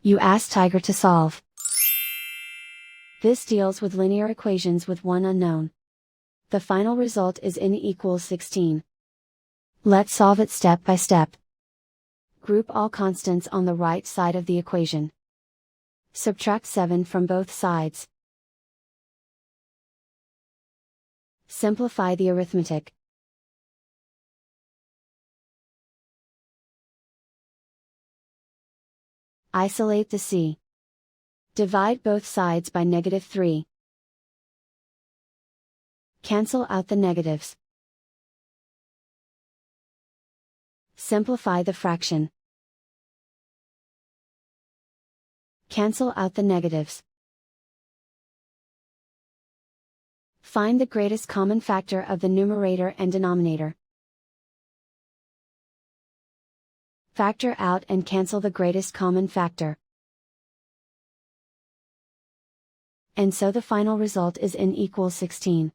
You ask Tiger to solve. This deals with linear equations with one unknown. The final result is n equals 16. Let's solve it step by step. Group all constants on the right side of the equation. Subtract 7 from both sides. Simplify the arithmetic. Isolate the c. Divide both sides by -3. Cancel out the negatives. Simplify the fraction. Cancel out the negatives. Find the greatest common factor of the numerator and denominator. Factor out and cancel the greatest common factor. And so the final result is n equals 16.